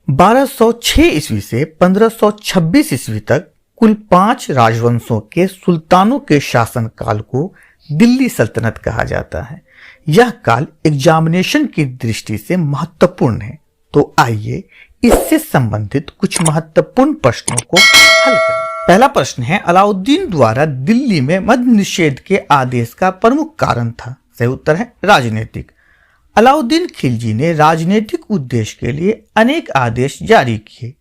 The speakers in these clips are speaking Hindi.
1206 ईस्वी से 1526 ईस्वी तक कुल 5 राजवंशों के सुल्तानों के शासनकाल को दिल्ली सल्तनत कहा जाता है। यह काल एग्जामिनेशन की दृष्टि से महत्वपूर्ण है, तो आइए इससे संबंधित कुछ महत्वपूर्ण प्रश्नों को हल करें। पहला प्रश्न है, अलाउद्दीन द्वारा दिल्ली में मद्य निषेध के आदेश का प्रमुख कारण था। सही उत्तर है राजनीतिक। अलाउद्दीन खिलजी ने राजनीतिक उद्देश्य के लिए अनेक आदेश जारी किए।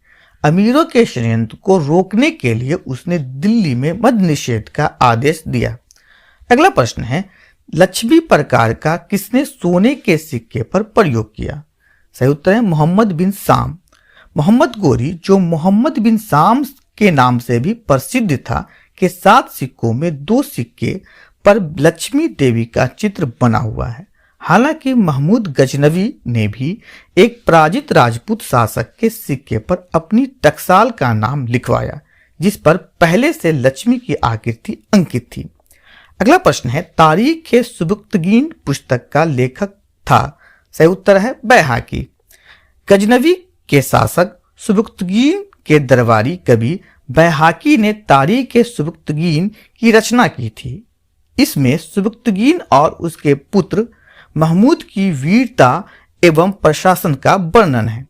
अमीरों के षड्यंत्र को रोकने के लिए उसने दिल्ली में मद्य निषेध का आदेश दिया। अगला प्रश्न है, लक्ष्मी प्रकार का किसने सोने के सिक्के पर प्रयोग किया? सही उत्तर है मोहम्मद बिन साम। मोहम्मद गोरी, जो मोहम्मद बिन साम के नाम से भी प्रसिद्ध था, के 7 सिक्कों में 2 सिक्के पर लक्ष्मी देवी का चित्र बना हुआ है। हालांकि महमूद गजनवी ने भी एक पराजित राजपूत शासक के सिक्के पर अपनी टकसाल का नाम लिखवाया, जिस पर पहले से लक्ष्मी की आकृति अंकित थी। अगला प्रश्न है, तारीख-ए-सुबक्तगीन पुस्तक का लेखक था? सही उत्तर है बैहाकी। गजनवी के शासक सुबक्तगीन के दरबारी कवि बैहाकी ने तारीख-ए-सुबक्तगीन की रचना की थी। इसमें सुबक्तगीन और उसके पुत्र महमूद की वीरता एवं प्रशासन का वर्णन है।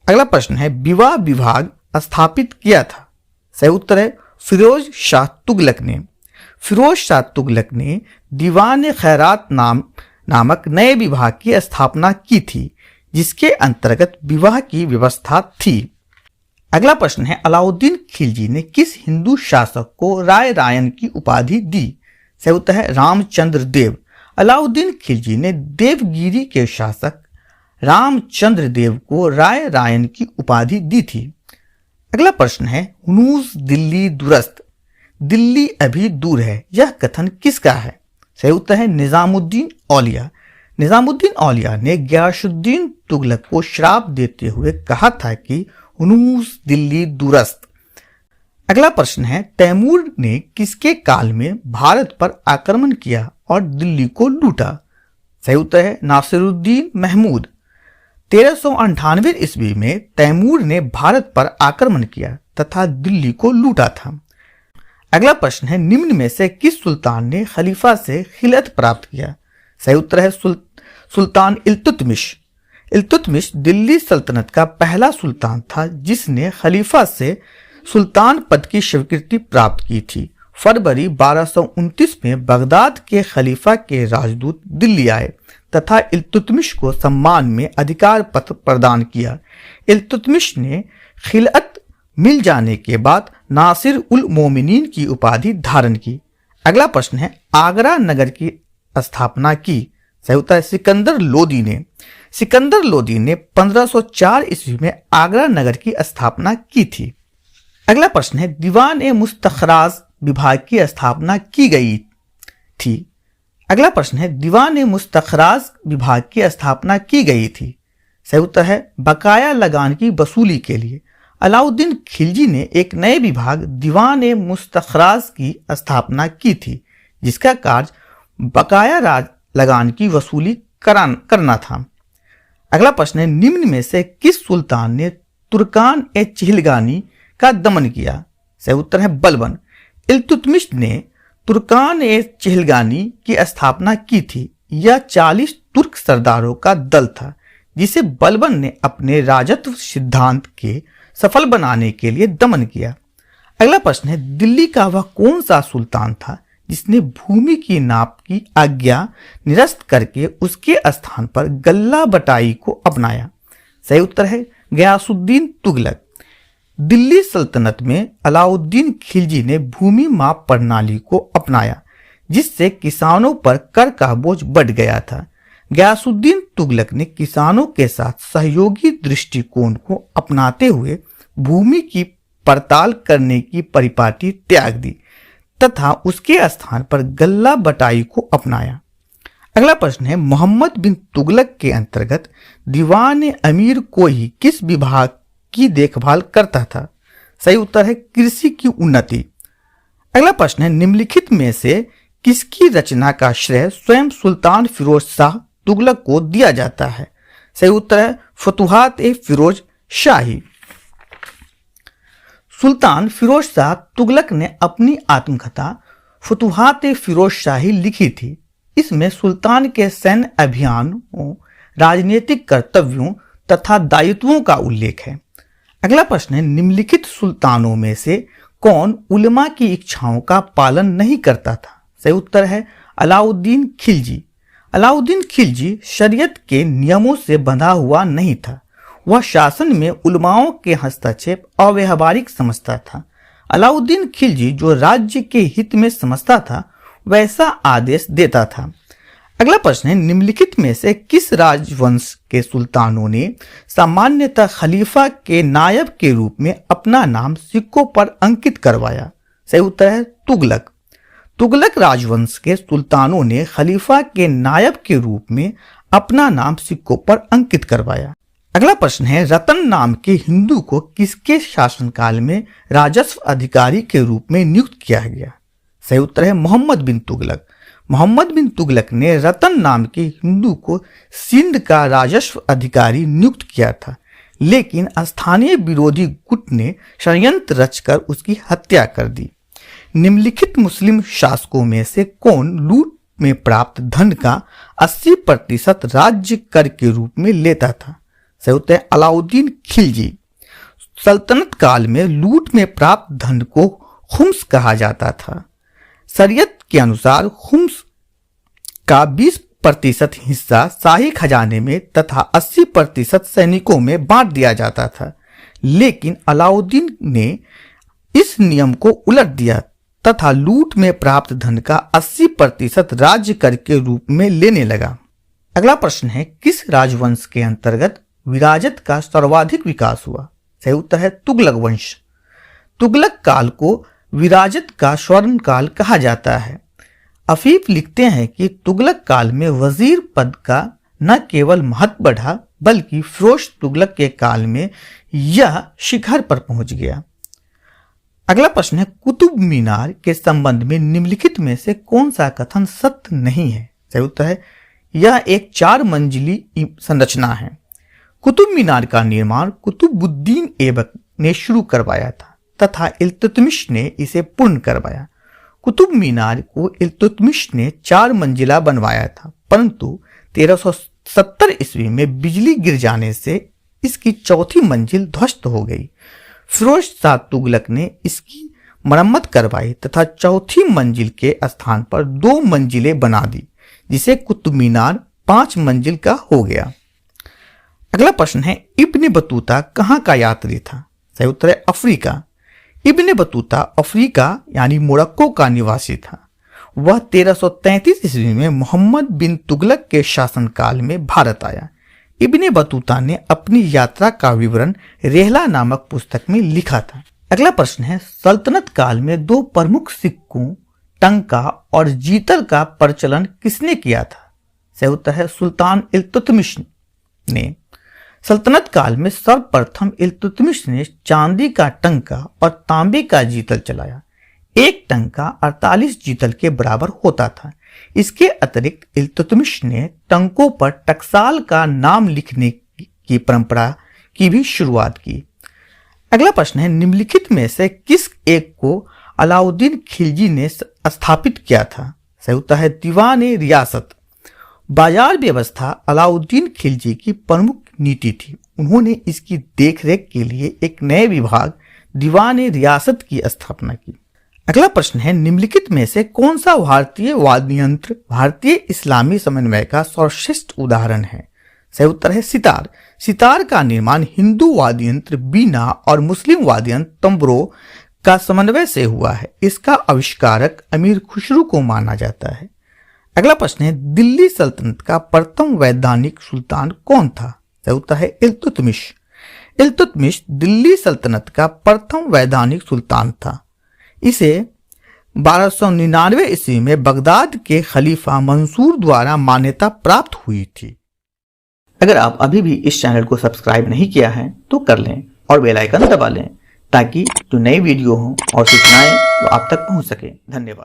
अगला प्रश्न है, विवाह विभाग स्थापित किया था? सही उत्तर है फिरोज शाह तुगलक ने। फिरोज शाह तुगलक ने दीवान खैरात नामक नए विभाग की स्थापना की थी, जिसके अंतर्गत विवाह की व्यवस्था थी। अगला प्रश्न है, अलाउद्दीन खिलजी ने किस हिंदू शासक को राय रायन की उपाधि दी? सही उत्तर है रामचंद्र देव। अलाउद्दीन खिलजी ने देवगिरी के शासक रामचंद्र देव को राय रायन की उपाधि दी थी। अगला प्रश्न है, हुनूस दिल्ली दुरस्त, दिल्ली अभी दूर है, यह कथन किसका है? सही उत्तर है निजामुद्दीन औलिया। निजामुद्दीन औलिया ने गियासुद्दीन तुगलक को श्राप देते हुए कहा था कि हुनूस दिल्ली दुरस्त। अगला प्रश्न है, तैमूर ने किसके काल में भारत पर आक्रमण किया और दिल्ली को लूटा? सही उत्तर है नासिरुद्दीन महमूद। 1398 ईस्वी में तैमूर ने भारत पर आक्रमण किया तथा दिल्ली को लूटा था। अगला प्रश्न है, निम्न में से किस सुल्तान ने खलीफा से खिलअत प्राप्त किया? सही उत्तर है सुल्तान इल्तुतमिश। इल्तुतमिश दिल्ली सल्तनत का पहला सुल्तान था जिसने खलीफा से सुल्तान पद की स्वीकृति प्राप्त की थी। फरवरी 1229 में बगदाद के खलीफा के राजदूत दिल्ली आए तथा इल्तुतमिश को सम्मान में अधिकार पत्र प्रदान किया। इल्तुतमिश ने खिलअत मिल जाने के बाद नासिर उल मोमिनीन की उपाधि धारण की। अगला प्रश्न है, आगरा नगर की स्थापना की? सही उत्तर है सिकंदर लोदी ने। सिकंदर लोदी ने 1504 ईस्वी में आगरा नगर की स्थापना की थी। अगला प्रश्न है, दीवान-ए-मुस्तखराज विभाग की स्थापना की गई थी? अगला प्रश्न है, दीवान-ए-मुस्तखराज विभाग की स्थापना की गई थी? सही उत्तर है बकाया लगान की वसूली के लिए। अलाउद्दीन खिलजी ने एक नए विभाग दीवान-ए-मुस्तखराज की स्थापना की थी, जिसका कार्य बकाया लगान की वसूली करना था। अगला प्रश्न है, निम्न में से किस सुल्तान ने तुर्कान-ए-चिहलगानी का दमन किया? सही उत्तर है बलबन। इल्तुतमिश ने तुर्कान-ए-चिहलगानी की स्थापना की थी। यह 40 तुर्क सरदारों का दल था जिसे बलबन ने अपने राजत्व सिद्धांत के सफल बनाने के लिए दमन किया। अगला प्रश्न है, दिल्ली का वह कौन सा सुल्तान था जिसने भूमि की नाप की आज्ञा निरस्त करके उसके स्थान पर गल्ला बटाई को अपनाया? सही उत्तर है गियासुद्दीन तुगलक। दिल्ली सल्तनत में अलाउद्दीन खिलजी ने भूमि माप प्रणाली को अपनाया, जिससे किसानों पर कर का बोझ बढ़ गया था। गियासुद्दीन तुगलक ने किसानों के साथ सहयोगी दृष्टिकोण को अपनाते हुए भूमि की पड़ताल करने की परिपाटी त्याग दी तथा उसके स्थान पर गल्ला बटाई को अपनाया। अगला प्रश्न है, मोहम्मद बिन तुगलक के अंतर्गत दीवान अमीर को ही किस विभाग की देखभाल करता था? सही उत्तर है कृषि की उन्नति। अगला प्रश्न है, निम्नलिखित में से किसकी रचना का श्रेय स्वयं सुल्तान फिरोज शाह तुगलक को दिया जाता है? सही उत्तर है फतुहात ए फिरोज शाही। सुल्तान फिरोज शाह तुगलक ने अपनी आत्मकथा फुतुहात फिरोज शाही लिखी थी। इसमें सुल्तान के सैन्य अभियानों, राजनीतिक कर्तव्यों तथा दायित्वों का उल्लेख है। अगला प्रश्न है, निम्नलिखित सुल्तानों में से कौन उलमा की इच्छाओं का पालन नहीं करता था? सही उत्तर है अलाउद्दीन खिलजी। अलाउद्दीन खिलजी शरीयत के नियमों से बंधा हुआ नहीं था। वह शासन में उलमाओं के हस्तक्षेप अव्यावहारिक समझता था। अलाउद्दीन खिलजी जो राज्य के हित में समझता था वैसा आदेश देता था। अगला प्रश्न है, निम्नलिखित में से किस राजवंश के सुल्तानों ने सामान्यतः खलीफा के नायब के रूप में अपना नाम सिक्कों पर अंकित करवाया? सही उत्तर है तुगलक। तुगलक राजवंश के सुल्तानों ने खलीफा के नायब के रूप में अपना नाम सिक्कों पर अंकित करवाया। अगला प्रश्न है, रतन नाम के हिंदू को किसके शासनकाल में राजस्व अधिकारी के रूप में नियुक्त किया गया? सही उत्तर है मोहम्मद बिन तुगलक। मोहम्मद बिन तुगलक ने रतन नाम के हिंदू को सिंध का राजस्व अधिकारी नियुक्त किया था, लेकिन स्थानीय विरोधी गुट ने षड्यंत्र रचकर उसकी हत्या कर दी। निम्नलिखित मुस्लिम शासकों में से कौन लूट में प्राप्त धन का 80% राज्य कर के रूप में लेता था? सही उत्तर है अलाउद्दीन खिलजी। सल्तनत काल में लूट में प्राप्त धन को खुम्स कहा जाता था। शरीयत के अनुसार खुम्स का 20% हिस्सा शाही खजाने में तथा 80% सैनिकों में बांट दिया जाता था, लेकिन अलाउद्दीन ने इस नियम को उलट दिया तथा लूट में प्राप्त धन का 80% राज्य कर के रूप में लेने लगा। अगला प्रश्न है, किस राजवंश के अंतर्गत विराजत का सर्वाधिक विकास हुआ? सही उत्तर है तुगलक वंश। तुगलक काल को विराजत का स्वर्ण काल कहा जाता है। अफीफ लिखते हैं कि तुगलक काल में वजीर पद का न केवल महत्व बढ़ा बल्कि फिरोज तुगलक के काल में यह शिखर पर पहुंच गया। अगला प्रश्न है, कुतुब मीनार के संबंध में निम्नलिखित में से कौन सा कथन सत्य नहीं है? सही उत्तर है यह एक 4 मंजिली संरचना है। कुतुब मीनार का निर्माण कुतुबुद्दीन ऐबक ने शुरू करवाया था तथा इल्तुतमिश ने इसे पूर्ण करवाया। कुतुब मीनार को इल्तुतमिश ने 4 मंजिला बनवाया था, परंतु 1370 ईस्वी में बिजली गिर जाने से इसकी चौथी मंजिल ध्वस्त हो गई। फिरोज शाह तुगलक ने इसकी मरम्मत करवाई तथा चौथी मंजिल के स्थान पर 2 मंजिलें बना दी, जिसे कुतुब मीनार 5 मंजिल का हो गया। अगला प्रश्न है, इब्न बतूता कहाँ का यात्री था? सही उत्तर है अफ्रीका। इब्न बतूता अफ्रीका यानी मोरक्को का निवासी था। वह 1333 ईस्वी में मोहम्मद बिन तुगलक के शासनकाल में भारत आया। इब्न बतूता ने अपनी यात्रा का विवरण रेहला नामक पुस्तक में लिखा था। अगला प्रश्न है, सल्तनत काल में 2 प्रमुख सिक्कों टंका और जीतल का प्रचलन किसने किया था? सही उत्तर है सुल्तान इल्तुतमिश ने। सल्तनत काल में सर्वप्रथम इल्तुतमिश ने चांदी का टंका और तांबे का जीतल चलाया। एक टंका 48 जीतल के बराबर होता था। इसके अतिरिक्त इल्तुतमिश ने टंकों पर टकसाल का नाम लिखने की परंपरा की भी शुरुआत की। अगला प्रश्न है, निम्नलिखित में से किस एक को अलाउद्दीन खिलजी ने स्थापित किया था? सही उत्तर है दीवान रियासत। बाजार व्यवस्था अलाउद्दीन खिलजी की प्रमुख नीति थी। उन्होंने इसकी देखरेख के लिए एक नए विभाग दीवान रियासत की स्थापना की। अगला प्रश्न है, निम्नलिखित में से कौन सा भारतीय वाद्य यंत्र भारतीय इस्लामी समन्वय का सर्वश्रेष्ठ उदाहरण है? सही उत्तर है सितार। सितार का निर्माण हिंदू वाद्य यंत्र बीना और मुस्लिम वाद्य यंत्र तंबरो का समन्वय से हुआ है। इसका आविष्कारक अमीर खुसरू को माना जाता है। अगला प्रश्न है, दिल्ली सल्तनत का प्रथम वैधानिक सुल्तान कौन था? सही उत्तर है इल्तुतमिश। इल्तुतमिश दिल्ली सल्तनत का प्रथम वैधानिक सुल्तान था। इसे 1299 ईस्वी में बगदाद के खलीफा मंसूर द्वारा मान्यता प्राप्त हुई थी। अगर आप अभी भी इस चैनल को सब्सक्राइब नहीं किया है तो कर लें और बेल आइकन दबा लें ताकि जो नई वीडियो हो और सूचनाएं वो आप तक पहुंच सके। धन्यवाद।